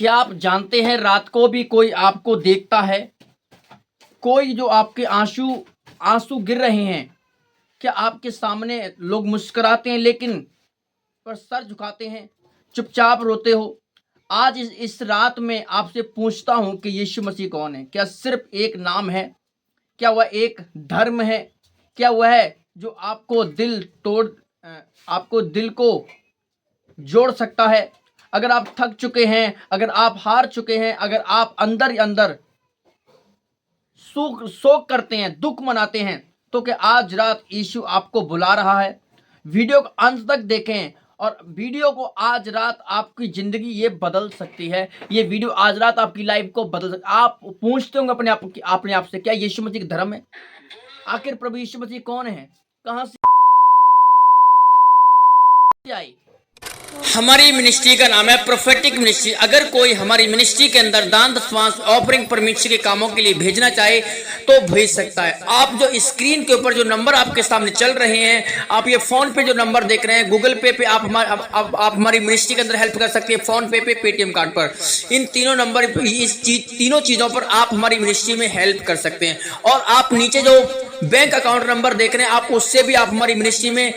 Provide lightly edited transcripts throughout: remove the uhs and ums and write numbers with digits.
क्या आप जानते हैं रात को भी कोई आपको देखता है? कोई जो आपके आंसू आंसू गिर रहे हैं, क्या आपके सामने लोग मुस्कुराते हैं लेकिन पर सर झुकाते हैं, चुपचाप रोते हो? आज इस रात में आपसे पूछता हूं कि यीशु मसीह कौन है? क्या सिर्फ एक नाम है? क्या वह एक धर्म है? क्या वह है जो आपको दिल को जोड़ सकता है? अगर आप थक चुके हैं, अगर आप हार चुके हैं, अगर आप अंदर ही अंदर शोक करते हैं, दुख मनाते हैं, तो क्या आज रात यीशु आपको बुला रहा है? वीडियो को अंत तक देखें और वीडियो को आज रात आपकी जिंदगी ये बदल सकती है। ये वीडियो आज रात आपकी लाइफ को बदल सकती। आप पूछते होंगे अपने आप से, क्या यीशु मसीह का धर्म है? आखिर प्रभु यीशु मसीह कौन है? कहां से आई? हमारी मिनिस्ट्री का नाम है प्रोफेटिक मिनिस्ट्री। अगर कोई हमारी मिनिस्ट्री के अंदर दान दशमांश ऑफरिंग परमिशन के कामों के लिए भेजना चाहे तो भेज सकता है। आप जो स्क्रीन के ऊपर जो नंबर आपके सामने चल रहे हैं, आप ये फोन पे जो नंबर देख रहे हैं, गूगल पे आप हमारी मिनिस्ट्री के अंदर हेल्प कर सकते हैं। फोन पे पेटीएम कार्ड पर, इन तीनों नंबर, तीनों चीजों पर आप हमारी मिनिस्ट्री में हेल्प कर सकते हैं। और आप नीचे जो बैंक अकाउंट नंबर देख रहे हैं, आप उससे भी आप हमारी मिनिस्ट्री में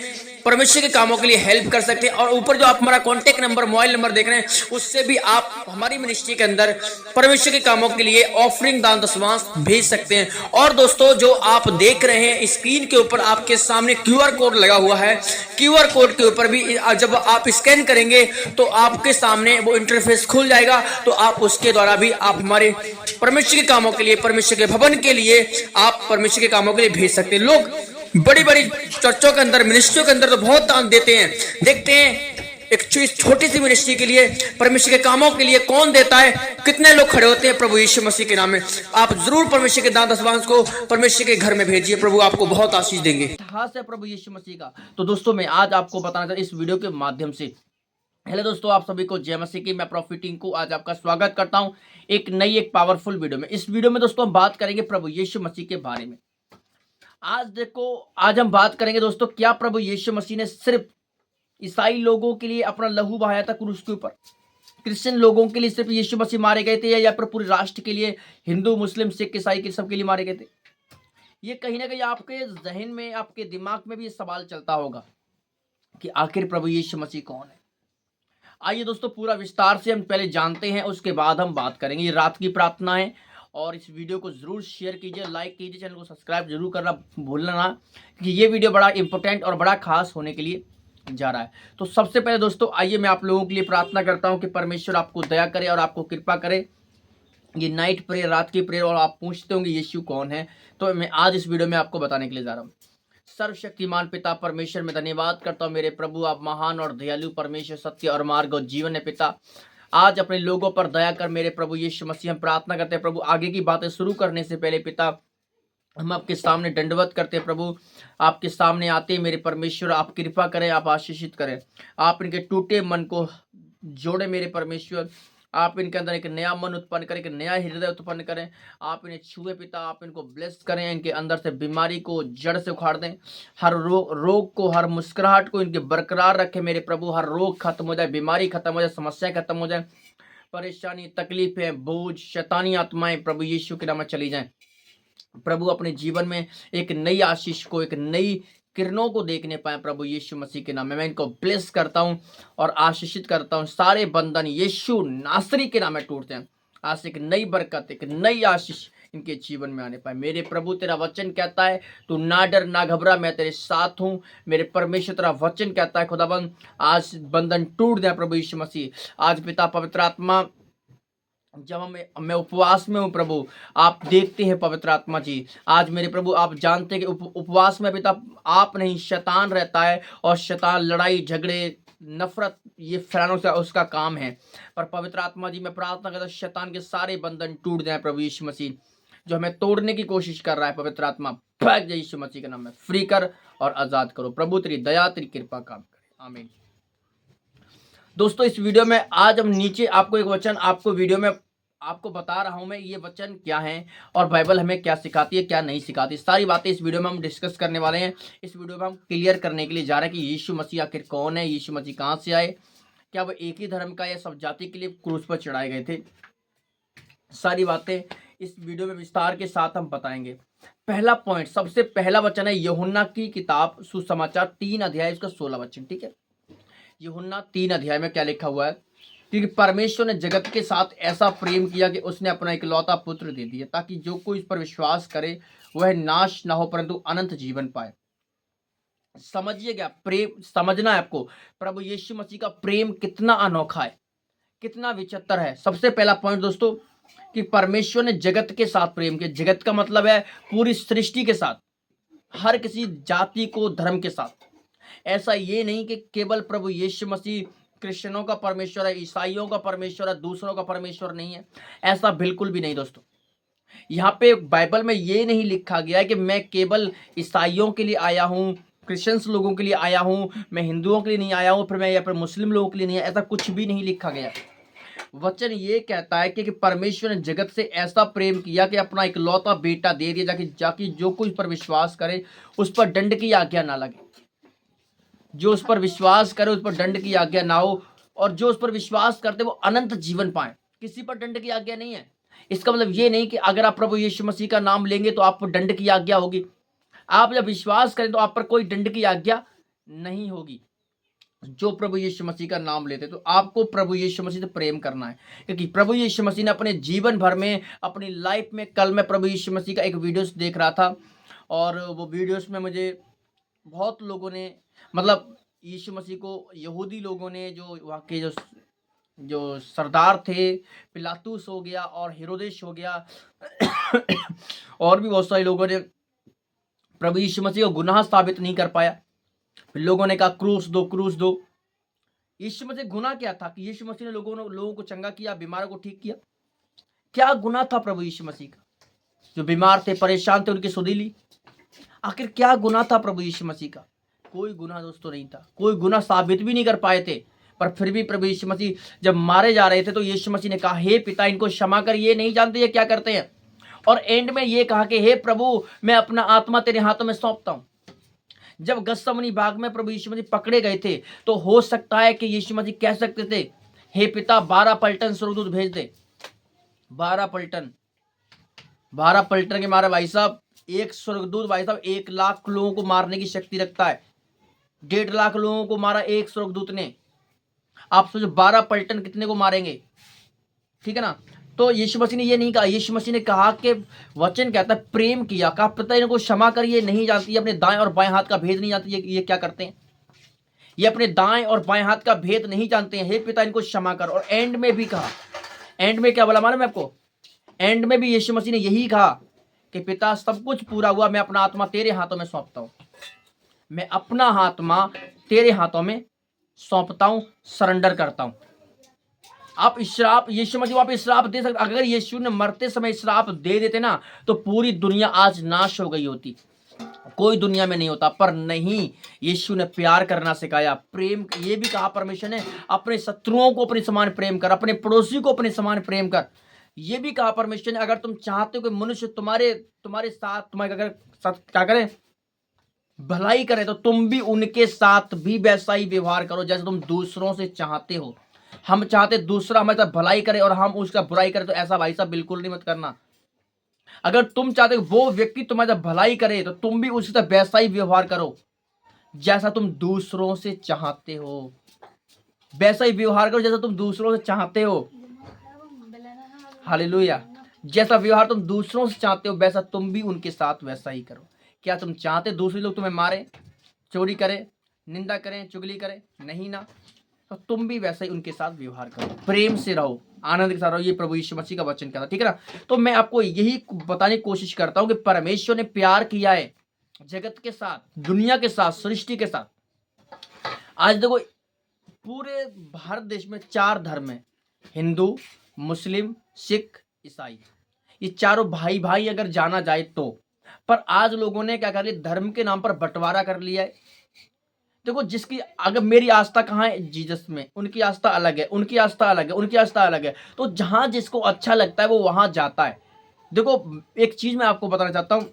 परमेश्वर के कामों के लिए हेल्प कर सकते हैं। और ऊपर जो आप हमारा कॉन्टेक्ट नंबर, मोबाइल नंबर देख रहे हैं, उससे भी आप हमारी मिनिस्ट्री के अंदर परमेश्वर के कामों के लिए ऑफरिंग दान दशमांश भेज सकते हैं। और दोस्तों, जो आप देख रहे हैं स्क्रीन के ऊपर आपके सामने क्यूआर कोड लगा हुआ है। क्यूआर कोड के ऊपर भी जब आप स्कैन करेंगे तो आपके सामने वो इंटरफेस खुल जाएगा। तो आप उसके द्वारा भी आप हमारे परमेश्वर के कामों के लिए, परमेश्वर के भवन के लिए आप परमेश्वर के कामों के लिए भेज सकते हैं। लोग बड़ी बड़ी चर्चों के अंदर, मिनिस्ट्रियों के अंदर तो बहुत दान देते हैं। देखते हैं एक छोटी सी मिनिस्ट्री के लिए, परमेश्वर के कामों के लिए कौन देता है, कितने लोग खड़े होते हैं प्रभु यीशु मसीह के नाम में। आप जरूर परमेश्वर के दान दशमांश को परमेश्वर के घर में भेजिए, प्रभु आपको बहुत आशीष देंगे। इतिहास है प्रभु यीशु मसीह का। तो दोस्तों, मैं आज आपको बताना चाहता हूं इस वीडियो के माध्यम से। हेलो दोस्तों, आप सभी को जय मसीह की। मैं प्रॉफिट टिंकू आज आपका स्वागत करता हूं एक नई, एक पावरफुल वीडियो में। इस वीडियो में दोस्तों हम बात करेंगे प्रभु यीशु मसीह के बारे में। आज हम बात करेंगे दोस्तों, क्या प्रभु यीशु मसीह ने सिर्फ ईसाई लोगों के लिए अपना लहू बहाया था क्रूस के ऊपर? क्रिश्चियन लोगों के लिए सिर्फ यीशु मसीह मारे गए थे, या फिर पूरे राष्ट्र के लिए, हिंदू मुस्लिम सिख ईसाई के सबके लिए मारे गए थे? ये कहीं ना कहीं आपके जहन में, आपके दिमाग में भी ये सवाल चलता होगा कि आखिर प्रभु यीशु मसीह कौन है। आइए दोस्तों, पूरा विस्तार से हम पहले जानते हैं, उसके बाद हम बात करेंगे। ये रात की प्रार्थना है और इस वीडियो को जरूर शेयर कीजिए, लाइक कीजिए, चैनल को सब्सक्राइब जरूर करना भूलना ना, कि ये वीडियो बड़ा इंपॉर्टेंट और बड़ा खास होने के लिए जा रहा है। तो सबसे पहले दोस्तों, आइए मैं आप लोगों के लिए प्रार्थना करता हूं कि परमेश्वर आपको दया करे और आपको कृपा करे। ये नाइट प्रेयर, रात की प्रेयर, और आप पूछते होंगे यीशु कौन है, तो मैं आज इस वीडियो में आपको बताने के लिए जा रहा हूँ। सर्वशक्तिमान पिता परमेश्वर, में धन्यवाद करता हूँ मेरे प्रभु, आप महान और दयालु परमेश्वर, सत्य और मार्ग और जीवन है पिता। आज अपने लोगों पर दया कर मेरे प्रभु यीशु मसीह। हम प्रार्थना करते हैं प्रभु, आगे की बातें शुरू करने से पहले पिता हम आपके सामने दंडवत करते हैं प्रभु। आपके सामने आते हैं मेरे परमेश्वर, आप कृपा करें, आप आशीषित करें, आप इनके टूटे मन को जोड़े मेरे परमेश्वर। आप इनके अंदर एक नया मन उत्पन्न करें, एक नया हृदय उत्पन्न करें। आप इन्हें छुए पिता, आप इनको ब्लेस करें, इनके अंदर से बीमारी को जड़ से उखाड़ दें। हर रोग को, हर मुस्कुराहट को इनके बरकरार रखें मेरे प्रभु। हर रोग खत्म हो जाए, बीमारी खत्म हो जाए, समस्याएं खत्म हो जाए, परेशानी, तकलीफें, बोझ, शैतानी आत्माएं प्रभु यीशु के नाम में चली जाएं। प्रभु अपने जीवन में एक नई आशीष को, एक नई किरणों को देखने पाए प्रभु यीशु मसीह के नाम में। मैं इनको ब्लेस करता हूं और आशीषित करता हूं। सारे बंधन यीशु नासरी के नाम में टूटते हैं। आज से एक नई बरकत, एक नई आशीष इनके जीवन में आने पाए मेरे प्रभु। तेरा वचन कहता है, तू ना डर ना घबरा, मैं तेरे साथ हूं। मेरे परमेश्वर, तेरा वचन कहता है खुदाबंद, आज बंधन टूट जाए प्रभु यीशु मसीह। आज पिता पवित्र आत्मा, जब मैं उपवास में हूँ प्रभु, आप देखते हैं पवित्र आत्मा जी। आज मेरे प्रभु, आप जानते हैं कि उपवास में पिता आप नहीं, शैतान रहता है, और शैतान लड़ाई झगड़े नफरत ये फैलाने से उसका काम है। पर पवित्र आत्मा जी, मैं प्रार्थना करता हूं शैतान के सारे बंधन टूट जाए प्रभु यीशु मसीह। जो हमें तोड़ने की कोशिश कर रहा है, पवित्र आत्मा भाग जाए यीशु मसीह के नाम में। फ्री कर और आजाद करो प्रभु, तेरी दया, तेरी कृपा काम करे, आमीन। दोस्तों, इस वीडियो में आज हम नीचे आपको एक वचन, आपको वीडियो में आपको बता रहा हूं मैं, ये वचन क्या है और बाइबल हमें क्या सिखाती है, क्या नहीं सिखाती, सारी बातें इस वीडियो में हम डिस्कस करने वाले हैं। इस वीडियो में हम क्लियर करने के लिए जा रहे हैं कि यीशु मसीह आखिर कौन है, यीशु मसीह कहां से आए, क्या वो एक ही धर्म का या सब जाति के लिए क्रूस पर चढ़ाए गए थे? सारी बातें इस वीडियो में विस्तार के साथ हम बताएंगे। पहला पॉइंट, सबसे पहला वचन है यूहन्ना की किताब सुसमाचार 3 अध्याय उसका 16 वचन। ठीक है, यूहन्ना 3 अध्याय में क्या लिखा हुआ है? क्योंकि परमेश्वर ने जगत के साथ ऐसा प्रेम किया कि उसने अपना इकलौता पुत्र दे दिया, ताकि जो कोई इस पर विश्वास करे वह नाश ना हो परंतु अनंत जीवन पाए। समझिएगा, प्रेम समझना है आपको। प्रभु यीशु मसीह का प्रेम कितना अनोखा है, कितना विचित्र है। सबसे पहला पॉइंट दोस्तों, कि परमेश्वर ने जगत के साथ प्रेम किया। जगत का मतलब है पूरी सृष्टि के साथ, हर किसी जाति को, धर्म के साथ। ऐसा ये नहीं कि केवल प्रभु यीशु मसीह क्रिश्चियनों का परमेश्वर है, ईसाइयों का परमेश्वर है, दूसरों का परमेश्वर नहीं है। ऐसा बिल्कुल भी नहीं दोस्तों। यहाँ पे बाइबल में ये नहीं लिखा गया है कि मैं केवल ईसाइयों के लिए आया हूँ, क्रिश्चियंस लोगों के लिए आया हूँ, मैं हिंदुओं के लिए नहीं आया हूँ, फिर मैं यहाँ पर मुस्लिम लोगों के लिए नहीं आया। ऐसा कुछ भी नहीं लिखा गया। वचन ये कहता है कि परमेश्वर ने जगत से ऐसा प्रेम किया कि अपना इकलौता बेटा दे दिया, जाकि जो कोई उस पर विश्वास करे उस पर दंड की आज्ञा ना लगे। जो उस पर विश्वास करे उस पर दंड की आज्ञा ना हो, और जो उस पर विश्वास करते वो अनंत जीवन पाए। किसी पर दंड की आज्ञा नहीं है। इसका मतलब ये नहीं कि अगर आप प्रभु यीशु मसीह का नाम लेंगे तो आप पर दंड की आज्ञा होगी। आप जब विश्वास करें तो आप पर कोई दंड की आज्ञा नहीं होगी। जो प्रभु यीशु मसीह का नाम लेते, तो आपको प्रभु यीशु मसीह से प्रेम करना है, क्योंकि प्रभु यीशु मसीह ने अपने जीवन भर में, अपनी लाइफ में, कल मैं प्रभु यीशु मसीह का एक वीडियोस देख रहा था, और वो वीडियोस में मुझे बहुत लोगों ने, मतलब यीशु मसीह को यहूदी लोगों ने, जो वहाँ के जो सरदार थे, पिलातुस हो गया और हेरोदेश हो गया और भी बहुत सारे लोगों ने प्रभु यीशु मसीह को गुनाह साबित नहीं कर पाया। फिर लोगों ने कहा क्रूस दो, क्रूस दो। यीशु मसीह गुनाह क्या था कि यीशु मसीह ने लोगों को चंगा किया, बीमारों को ठीक किया? क्या गुनाह था प्रभु यीशु मसीह का? जो बीमार थे, परेशान थे, उनकी सुधि ली। आखिर क्या गुनाह था प्रभु यीशु मसीह का? कोई गुनाह दोस्तों नहीं था। कोई गुनाह साबित भी नहीं कर पाए थे। पर फिर भी प्रभु यीशु मसीह जब मारे जा रहे थे तो यीशु मसीह ने कहा, हे पिता, इनको क्षमा कर, ये नहीं जानते ये क्या करते हैं। और एंड में ये कहा कि हे प्रभु, मैं अपना आत्मा तेरे हाथों में सौंपता हूं। जब गत्समनी बाग में प्रभु यीशु मसीह पकड़े गए थे, तो हो सकता है कि यीशु मसीह कह सकते थे, हे पिता, 12 पलटन स्वर्गदूत भेज दे। 12 पलटन के मारे भाई साहब, एक स्वर्गदूत भाई साहब 1 लाख लोगों को मारने की शक्ति रखता है। 1.5 लाख लोगों को मारा एक स्वर्गदूत ने। आप सोचो 12 पलटन कितने को मारेंगे? ठीक है ना। तो यीशु मसीह ने ये नहीं कहा। यीशु मसीह ने कहा कि वचन कहता है प्रेम किया, कहा पिता, इनको क्षमा कर, ये नहीं जानती, अपने दाएं और बाएं हाथ का भेद नहीं जानती, ये क्या करते हैं। ये अपने दाएं और बाएं हाथ का भेद नहीं जानते हैं, हे पिता, इनको क्षमा कर। और एंड में भी कहा, एंड में क्या बोला मालूम है आपको? एंड में भी यीशु मसीह ने यही कहा कि पिता, सब कुछ पूरा हुआ, मैं अपना आत्मा तेरे हाथों में सौंपता हूं। मैं अपना आत्मा तेरे हाथों में सौंपता हूं, सरेंडर करता हूं। आप श्राप, यीशु मसीह आप श्राप दे सकते। अगर यीशु ने मरते समय श्राप दे देते ना, तो पूरी दुनिया आज नाश हो गई होती, कोई दुनिया में नहीं होता। पर नहीं, यीशु ने प्यार करना सिखाया, प्रेम। ये भी कहा परमेश्वर ने, अपने शत्रुओं को अपने समान प्रेम कर, अपने पड़ोसी को अपने समान प्रेम कर। ये भी कहा परमेश्वर ने, अगर तुम चाहते हो कि मनुष्य तुम्हारे साथ, तुम्हारे अगर क्या करें, भलाई करे, तो तुम भी उनके साथ भी वैसा ही व्यवहार करो जैसे तुम दूसरों से चाहते हो। हम चाहते दूसरा हमारे साथ भलाई करे और हम उसका बुराई करें, तो ऐसा भाई साहब बिल्कुल नहीं मत करना। अगर तुम चाहते हो वो व्यक्ति तुम्हारे साथ भलाई करे, तो तुम भी उसके साथ वैसा ही व्यवहार करो जैसा तुम दूसरों से चाहते हो। वैसा ही व्यवहार करो जैसा तुम दूसरों से चाहते हो। हालेलुया। जैसा व्यवहार तुम दूसरों से चाहते हो, वैसा तुम भी उनके साथ वैसा ही करो। क्या तुम चाहते दूसरे लोग तुम्हें मारे, चोरी करें, निंदा करें, चुगली करें? नहीं ना। तो तुम भी वैसा ही उनके साथ व्यवहार करो, प्रेम से रहो, आनंद के साथ रहो। ये प्रभु यीशु मसीह का वचन कहता है, ठीक है ना। तो मैं आपको यही बताने की कोशिश करता हूं कि परमेश्वर ने प्यार किया है जगत के साथ, दुनिया के साथ, सृष्टि के साथ। आज देखो, पूरे भारत देश में 4 धर्म है, हिंदू, मुस्लिम, सिख, ईसाई। ये चारों भाई भाई अगर जाना जाए तो। पर आज लोगों ने क्या कर लिया, धर्म के नाम पर बंटवारा कर लिया है। देखो, जिसकी, अगर मेरी आस्था कहाँ है, जीसस में, उनकी आस्था अलग है, उनकी आस्था अलग है, उनकी आस्था अलग है। तो जहां जिसको अच्छा लगता है वो वहां जाता है। देखो, एक चीज मैं आपको बताना चाहता हूं,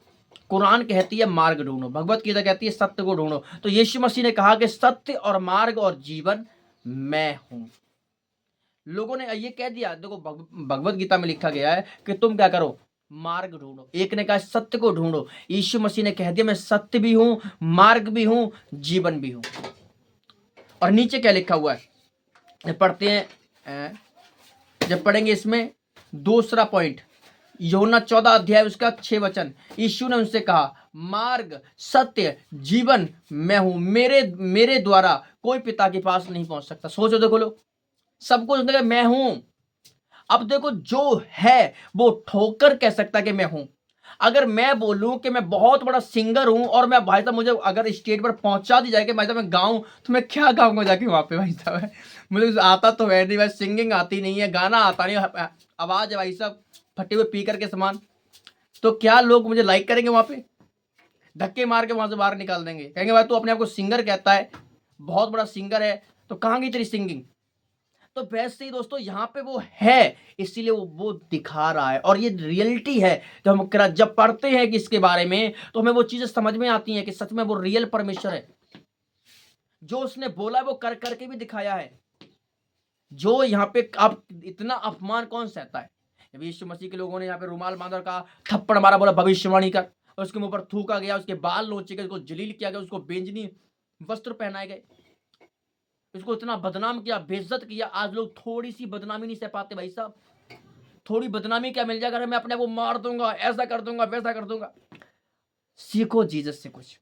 कुरान कहती है मार्ग ढूंढो, भगवत गीता कहती है सत्य को ढूंढो। तो यीशु मसीह ने कहा कि सत्य और मार्ग और जीवन मैं हूं। लोगों ने ये कह दिया, देखो भगवत गीता में लिखा गया है कि तुम क्या करो, मार्ग ढूंढो। एक ने कहा सत्य को ढूंढो, यीशु मसीह ने कह दिया मैं सत्य भी हूं, मार्ग भी हूं, जीवन भी हूं। और नीचे क्या लिखा हुआ है, पढ़ते हैं, जब पढ़ेंगे इसमें दूसरा पॉइंट, यूहन्ना 14 अध्याय उसका 6 वचन, यीशु ने उनसे कहा मार्ग सत्य जीवन मैं हूं, मेरे द्वारा कोई पिता के पास नहीं पहुंच सकता। सोचो देखो लोग, सब कुछ मैं हूं। अब देखो जो है वो ठोकर कह सकता कि मैं हूं। अगर मैं बोलूं कि मैं बहुत बड़ा सिंगर हूं और मैं भाई साहब मुझे अगर स्टेज पर पहुंचा दी जाए कि भाई साहब मैं गाऊं, तो मैं क्या गाऊंगा जाके वहां पे भाई साहब। मुझे आता तो है नहीं भाई, सिंगिंग आती नहीं है, गाना आता नहीं, आवाज है भाई साहब फटे हुए पीकर के समान। तो क्या लोग मुझे लाइक करेंगे वहां पे? धक्के मार के वहां से बाहर निकाल देंगे, कहेंगे भाई तू अपने आप को सिंगर कहता है, बहुत बड़ा सिंगर है, तो कहां गई तेरी सिंगिंग? तो वैसे ही दोस्तों यहाँ पे वो है, इसीलिए वो दिखा रहा है, और ये रियलिटी है। जब पढ़ते हैं कि इसके बारे में, तो हमें वो चीजें समझ में आती हैं कि सच में वो रियल परमेश्वर है। जो उसने बोला वो कर करके भी दिखाया है। जो यहाँ पे आप इतना अपमान कौन सहता है? जब यीशु मसीह के लोगों ने यहाँ पे रुमाल बांधा और कहा, थप्पड़ मारा, बोला भविष्यवाणी कर, और उसके मुंह पर थूका गया, उसके बाल नोचे गए, उसको जलील किया गया, उसको बेंजनी वस्त्र पहनाए गए, इसको इतना बदनाम किया, बेइज्जत किया। आज लोग थोड़ी सी बदनामी नहीं सह पाते भाई साहब। थोड़ी बदनामी क्या मिल जाएगा, मैं अपने आप को मार दूंगा, ऐसा कर दूंगा, वैसा कर दूंगा। सीखो जीसस से कुछ।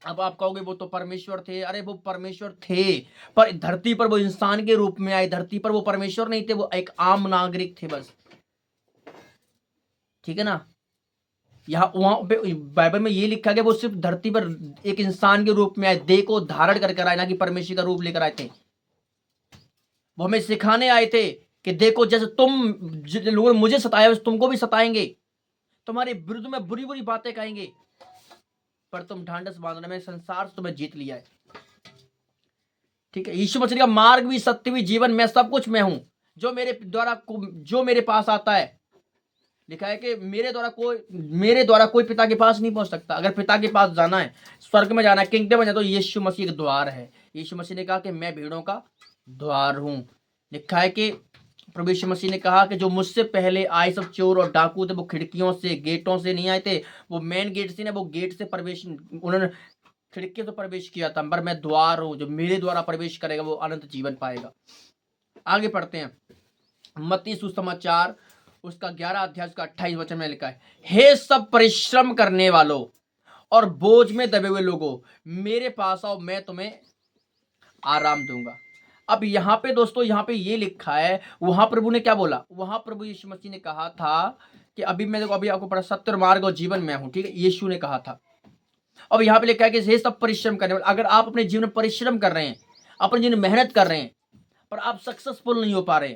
अब आप कहोगे वो तो परमेश्वर थे, अरे वो परमेश्वर थे, पर धरती पर वो इंसान के रूप में आए, धरती पर वो परमेश्वर नहीं थे, वो एक आम नागरिक थे बस। ठीक है ना? यहाँ वहां पे बाइबल में ये लिखा गया वो सिर्फ धरती पर एक इंसान के रूप में आए, देह को धारण कर आए, ना कि परमेश्वर का रूप लेकर आए थे। वो हमें सिखाने आए थे कि देखो जैसे लोगों ने मुझे सताया वैसे तुमको भी सताएंगे, तुम्हारे विरुद्ध में बुरी बुरी बातें कहेंगे, पर तुम ढांढस बांधना, मैं संसार से तुम्हें जीत लिया है। ठीक है? यीशु मसीह का मार्ग भी सत्य भी जीवन, मैं सब कुछ मैं हूं। जो मेरे पास आता है, लिखा है कि मेरे द्वारा कोई पिता के पास नहीं पहुंच सकता। अगर पिता के पास जाना है, स्वर्ग में जाना है, किंगडम में जाना, तो यीशु मसीह का द्वार है। यीशु मसीह ने कहा कि मैं भीड़ों का द्वार हूं। लिखा है कि प्रभु यीशु मसीह ने कहा कि जो मुझसे पहले आए सब चोर और डाकू थे, वो खिड़कियों से गेटों से नहीं आए थे, वो मेन गेट से ना, वो गेट से प्रवेश, उन्होंने खिड़की से प्रवेश किया था, पर मैं द्वार हूं, जो मेरे द्वारा प्रवेश करेगा वो अनंत जीवन पाएगा। आगे पढ़ते हैं, मत्ती सुसमाचार उसका 11 अध्याय उसका 28 वचन में लिखा है, हे सब परिश्रम करने वालों और बोझ में दबे हुए लोगों, मेरे पास आओ, मैं तुम्हें आराम दूंगा। अब यहाँ पे दोस्तों, यहाँ पे ये लिखा है, वहां प्रभु ने क्या बोला? वहां प्रभु यीशु मसीह ने कहा था कि अभी आपको पढ़ा, सत्य मार्ग और जीवन मैं हूं। ठीक है? यीशु ने कहा था। अब यहाँ पे लिखा है कि हे सब परिश्रम करने वाले। अगर आप अपने जीवन में परिश्रम कर रहे हैं, अपने जीवन में मेहनत कर रहे हैं, पर आप सक्सेसफुल नहीं हो पा रहे,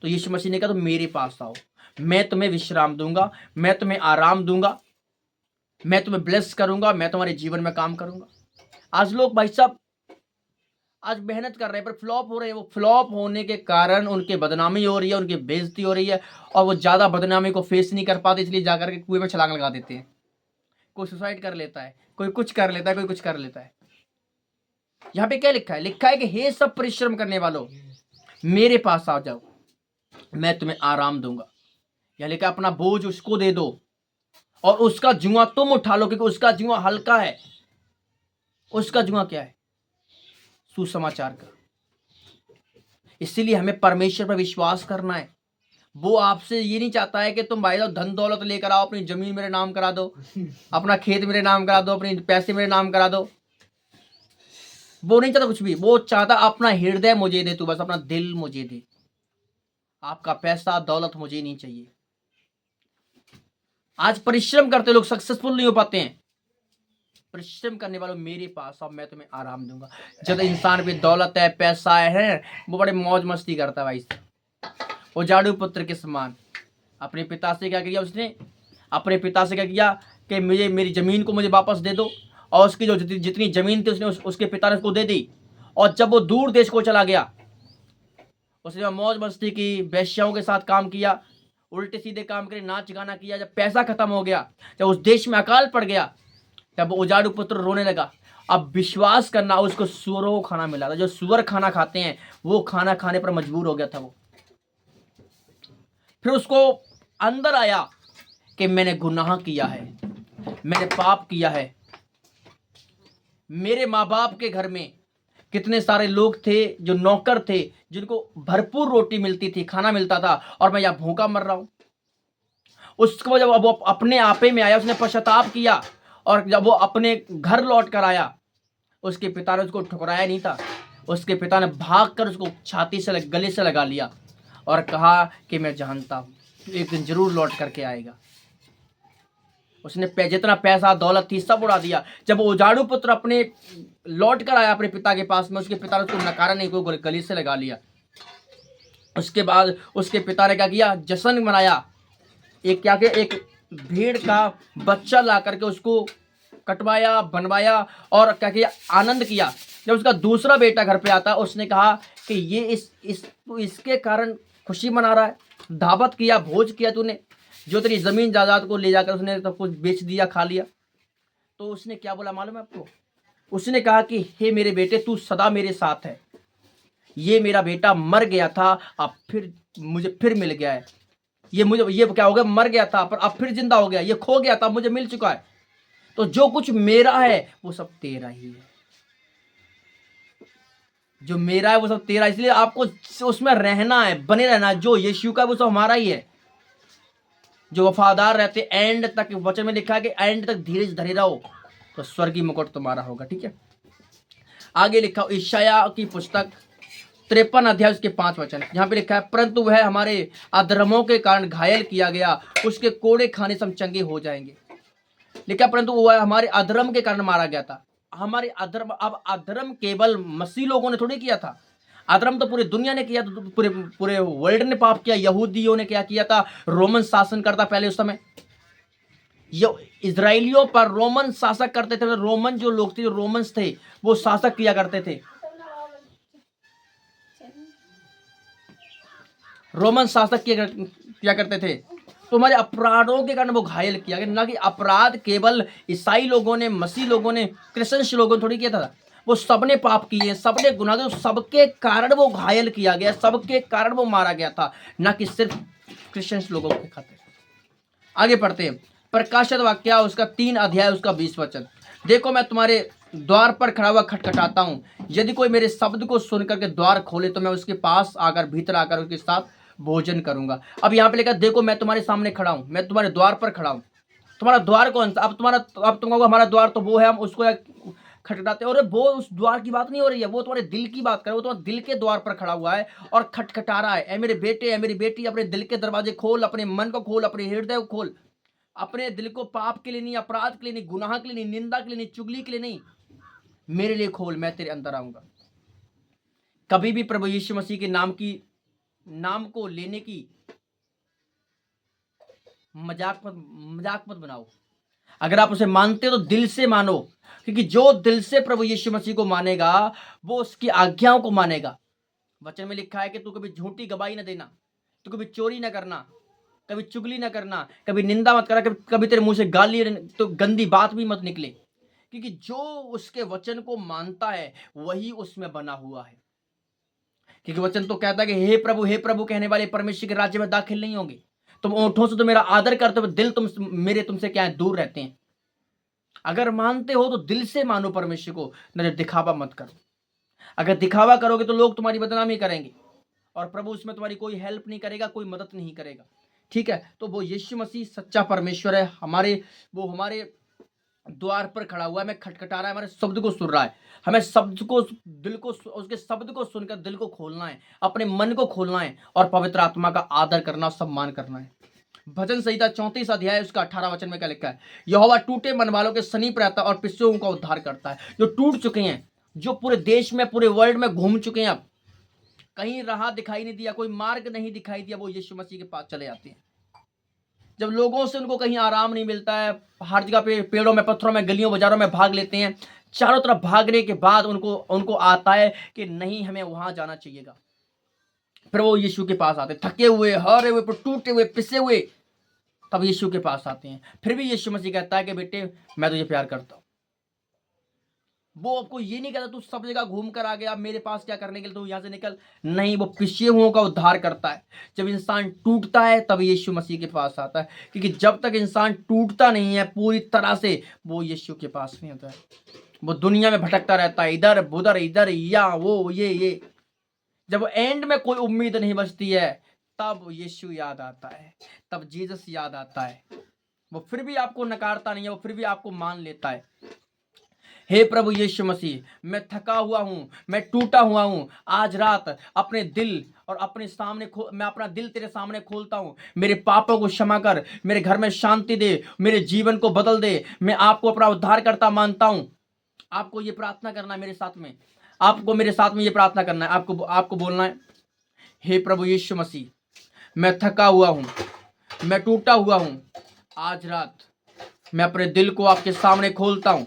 तो यीशु मसीह ने कहा तो मेरे पास आओ, मैं तुम्हें विश्राम दूंगा, मैं तुम्हें आराम दूंगा, मैं तुम्हें ब्लेस करूंगा, मैं तुम्हारे जीवन में काम करूंगा। आज लोग भाई साहब आज मेहनत कर रहे हैं पर फ्लॉप हो रहे हैं। वो फ्लॉप होने के कारण उनकी बदनामी हो रही है, उनकी बेइज्जती हो रही है, और वो ज्यादा बदनामी को फेस नहीं कर पाते, इसलिए जाकर के कुएं में छलांग लगा देते हैं। कोई सुसाइड कर लेता है, कोई कुछ कर लेता है, कोई कुछ कर लेता है। यहाँ पे क्या लिखा है? लिखा है कि हे सब परिश्रम करने वालों, मेरे पास आ जाओ, मैं तुम्हें आराम दूंगा। यह लिखा अपना बोझ उसको दे दो और उसका जुआ तुम उठा लो, क्योंकि उसका जुआ हल्का है। उसका जुआ क्या है? सुसमाचार का। इसीलिए हमें परमेश्वर पर विश्वास करना है। वो आपसे ये नहीं चाहता है कि तुम भाई साहब धन दौलत लेकर आओ, अपनी जमीन मेरे नाम करा दो, अपना खेत मेरे नाम करा दो, अपने पैसे मेरे नाम करा दो। वो नहीं चाहता कुछ भी। वो चाहता अपना हृदय मुझे दे, तू बस अपना दिल मुझे दे। आपका पैसा दौलत मुझे नहीं चाहिए। आज परिश्रम करते लोग सक्सेसफुल नहीं हो पाते हैं। परिश्रम करने वालों मेरे पास अब मैं तुम्हें आराम दूंगा। जब इंसान पे दौलत है, पैसा है, वो बड़े मौज मस्ती करता है भाई। वो जाड़ू पुत्र के समान अपने पिता से क्या किया उसने? अपने पिता से क्या किया कि मुझे मेरी जमीन को मुझे वापस दे दो, और उसकी जो जितनी जमीन थी उसने उसके पिता ने उसको दे दी। और जब वो दूर देश को चला गया, उसने मौज मस्ती की, वेश्याओं के साथ काम किया, उल्टे सीधे काम करे, नाच गाना किया। जब पैसा खत्म हो गया, जब उस देश में अकाल पड़ गया, तब वो उजाड़ू पुत्र रोने लगा। अब विश्वास करना, उसको सुअरों को खाना मिला था। जो सुअर खाना खाते हैं वो खाना खाने पर मजबूर हो गया था। वो फिर उसको अंदर आया कि मैंने गुनाह किया है, मैंने पाप किया है। मेरे माँ बाप के घर में कितने सारे लोग थे जो नौकर थे, जिनको भरपूर रोटी मिलती थी, खाना मिलता था, और मैं यहाँ भूखा मर रहा हूं। उसको जब वो अपने आपे में आया, उसने पश्चाताप किया, और जब वो अपने घर लौट कर आया, उसके पिता ने उसको ठुकराया नहीं था। उसके पिता ने भागकर उसको छाती से गले से लगा लिया और कहा कि मैं जानता हूं एक दिन जरूर लौट करके आएगा। उसने जितना पैसा दौलत थी सब उड़ा दिया। जब वो उजाड़ू पुत्र अपने लौट कर आया अपने पिता के पास में, उसके पिता ने उसको नकारा नहीं, कोई गले से लगा लिया। उसके बाद उसके पिता ने क्या किया, जश्न मनाया। एक क्या किया, एक भेड़ का बच्चा ला करके उसको कटवाया, बनवाया, और क्या किया, आनंद किया। जब उसका दूसरा बेटा घर पे आता, उसने कहा कि ये इसके कारण खुशी मना रहा है, दावत किया, भोज किया तूने, जो तेरी जमीन जायदाद को ले जाकर उसने सब कुछ बेच दिया, खा लिया। तो उसने क्या बोला मालूम है आपको? उसने कहा कि हे मेरे बेटे, तू सदा मेरे साथ है। ये मेरा बेटा मर गया था, अब फिर मुझे फिर मिल गया है। ये क्या हो गया, मर गया था पर अब फिर जिंदा हो गया। ये खो गया था, मुझे मिल चुका है। तो जो कुछ मेरा है वो सब तेरा ही है। जो मेरा है वो सब तेरा, इसलिए आपको उसमें रहना है, बने रहना है। जो यीशु का वो सब हमारा ही है। जो वफादार रहते एंड तक, वचन में लिखा है कि एंड तक धीरज धरे रहो तो स्वर्गीय मुकुट तुम्हारा होगा। ठीक है, आगे लिखा यशायाह की पुस्तक 53 अध्याय उसके 5 वचन, यहाँ पे लिखा है, परंतु वह हमारे अधर्मों के कारण घायल किया गया, उसके कोड़े खाने से हम चंगे हो जाएंगे। लिखा परंतु वह हमारे अधर्म के कारण मारा गया था। हमारे अधर्म, अब अधर्म केवल मसीह लोगों ने थोड़ी किया था, अधर्म तो पूरी दुनिया ने किया, तो पूरे पूरे वर्ल्ड ने पाप किया। यहूदियों ने क्या किया था, रोमन शासन करता पहले उस समय, इजराइलियों पर रोमन शासक करते थे। रोमन जो लोग थे, जो रोमन्स थे, वो शासक किया करते थे। रोमन शासक किया करते थे। तो हमारे अपराधों के कारण वो घायल किया गया, ना कि अपराध केवल ईसाई लोगों ने, मसीह लोगों ने, क्रिश्चियन लोगों ने थोड़ी किया था। वो सबने पाप किए, सबने गुनाह किए, सबके कारण वो घायल किया गया, सबके कारण वो मारा गया था, ना कि सिर्फ क्रिश्चियन लोगों के खातिर। आगे पढ़ते हैं, प्रकाशित वाक्य उसका 3 अध्याय उसका 20 वचन, देखो मैं तुम्हारे द्वार पर खड़ा हुआ खटखटाता हूँ, यदि कोई मेरे शब्द को सुन करके द्वार खोले तो मैं उसके पास आकर, भीतर आकर उसके साथ भोजन करूंगा। अब यहाँ पे लिखा, देखो मैं तुम्हारे सामने खड़ा हूं, मैं तुम्हारे द्वार पर खड़ा हूं। तुम्हारा द्वार कौन सा? अब तुम कहोगे हमारा द्वार तो वो है, हम उसको खटखटाते हैं। और वो उस द्वार की बात नहीं हो रही है, वो तुम्हारे दिल की बात कर, वो तुम्हारे दिल के द्वार पर खड़ा हुआ है और खटखटा रहा है, ऐ मेरे बेटे, ऐ मेरी बेटी, अपने दिल के दरवाजे खोल, अपने मन को खोल, अपने हृदय को खोल। अपने दिल को पाप के लिए नहीं, अपराध के लिए नहीं, गुनाह के लिए नहीं, निंदा के लिए नहीं, चुगली के लिए नहीं, मेरे लिए खोल, मैं तेरे अंदर आऊंगा। कभी भी प्रभु यीशु मसीह के नाम को लेने की मजाक मत बनाओ। अगर आप उसे मानते हो तो दिल से मानो, क्योंकि जो दिल से प्रभु यीशु मसीह को मानेगा वो उसकी आज्ञाओं को मानेगा। वचन में लिखा है कि तू कभी झूठी गवाही न देना, तू कभी चोरी न करना, कभी चुगली न करना, कभी निंदा मत करना, कभी तेरे मुंह से गाली तो गंदी बात भी मत निकले, क्योंकि जो उसके वचन को मानता है वही उसमें बना हुआ है। क्योंकि वचन तो कहता है कि हे प्रभु कहने वाले परमेश्वर के राज्य में दाखिल नहीं होंगे। तुम ओंठों से तो मेरा आदर करते हो, दिल तुमसे क्या है, दूर रहते हैं। अगर मानते हो तो दिल से मानो परमेश्वर को, न दिखावा मत करो। अगर दिखावा करोगे तो लोग तुम्हारी बदनामी करेंगे और प्रभु उसमें तुम्हारी कोई हेल्प नहीं करेगा, कोई मदद नहीं करेगा। ठीक है, तो वो यीशु मसीह सच्चा परमेश्वर है, वो हमारे द्वार पर खड़ा हुआ है, हमें खटखटा रहा है, हमारे शब्द को सुन रहा है। हमें शब्द को, दिल को, उसके शब्द को सुनकर दिल को खोलना है, अपने मन को खोलना है और पवित्र आत्मा का आदर करना, सम्मान करना है। भजन संहिता 34 अध्याय उसका 18 वचन में क्या लिखा है, यहोवा टूटे मन वालों के समीप रहता है और पिछड़ों का उद्धार करता है। जो टूट चुके हैं, जो पूरे देश में, पूरे वर्ल्ड में घूम चुके हैं, अब कहीं राह दिखाई नहीं दिया, कोई मार्ग नहीं दिखाई दिया, वो यीशु मसीह के पास चले जाते हैं। जब लोगों से उनको कहीं आराम नहीं मिलता है, हर जगह पे पेड़ों में, पत्थरों में, गलियों बाजारों में भाग लेते हैं, चारों तरफ भागने के बाद उनको आता है कि नहीं, हमें वहां जाना चाहिएगा। फिर वो यीशु के पास आते, थके हुए, हारे हुए, टूटे हुए, पिसे हुए, तब यीशु के पास आते हैं। फिर भी यीशु मसीह कहता है कि बेटे मैं तुझे प्यार करता हूं। वो आपको ये नहीं कहता तू सब जगह घूम कर आ गया, मेरे पास क्या करने के लिए, तू यहाँ से निकल। नहीं, वो पिछे हुओं का उद्धार करता है। जब इंसान टूटता है तब यीशु मसीह के पास आता है, क्योंकि जब तक इंसान टूटता नहीं है पूरी तरह से, वो यीशु के पास नहीं आता है। वो दुनिया में भटकता रहता है, इधर उधर, इधर या वो ये। जब एंड में कोई उम्मीद नहीं बचती है, तब यीशु याद आता है, तब जीसस याद आता है। वो फिर भी आपको नकारता नहीं है, वो फिर भी आपको मान लेता है। हे प्रभु यीशु मसीह, मैं थका हुआ हूँ, मैं टूटा हुआ हूँ। आज रात अपने दिल और अपने सामने मैं अपना दिल तेरे सामने खोलता हूँ। मेरे पापों को क्षमा कर, मेरे घर में शांति दे, मेरे जीवन को बदल दे। मैं आपको अपना उद्धारकर्ता मानता हूँ। आपको ये प्रार्थना करना है मेरे साथ में, आपको मेरे साथ में ये प्रार्थना करना है। आपको बोलना है, हे प्रभु यीशु मसीह, मैं थका हुआ हूँ, मैं टूटा हुआ हूँ। आज रात मैं अपने दिल को आपके सामने खोलता हूँ।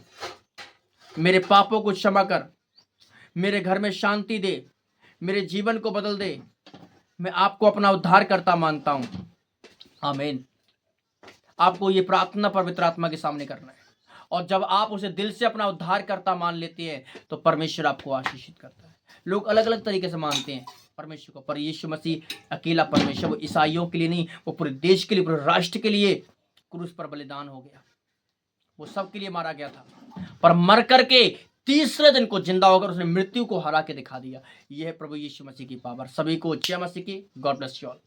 मेरे पापों को क्षमा कर, मेरे घर में शांति दे, मेरे जीवन को बदल दे। मैं आपको अपना उद्धारकर्ता मानता हूँ। आमीन। आपको ये प्रार्थना पवित्र आत्मा के सामने करना है, और जब आप उसे दिल से अपना उद्धारकर्ता मान लेते हैं तो परमेश्वर आपको आशीषित करता है। लोग अलग अलग तरीके से मानते हैं परमेश्वर को, पर यीशु मसीह अकेला परमेश्वर। वो ईसाइयों के लिए नहीं, वो पूरे देश के लिए, पूरे राष्ट्र के लिए क्रूस पर बलिदान हो गया। वो सबके लिए मारा गया था, पर मर करके तीसरे दिन को जिंदा होकर उसने मृत्यु को हरा के दिखा दिया। यह है प्रभु यीशु मसीह की पावर। सभी को जय मसीह की। God bless you all.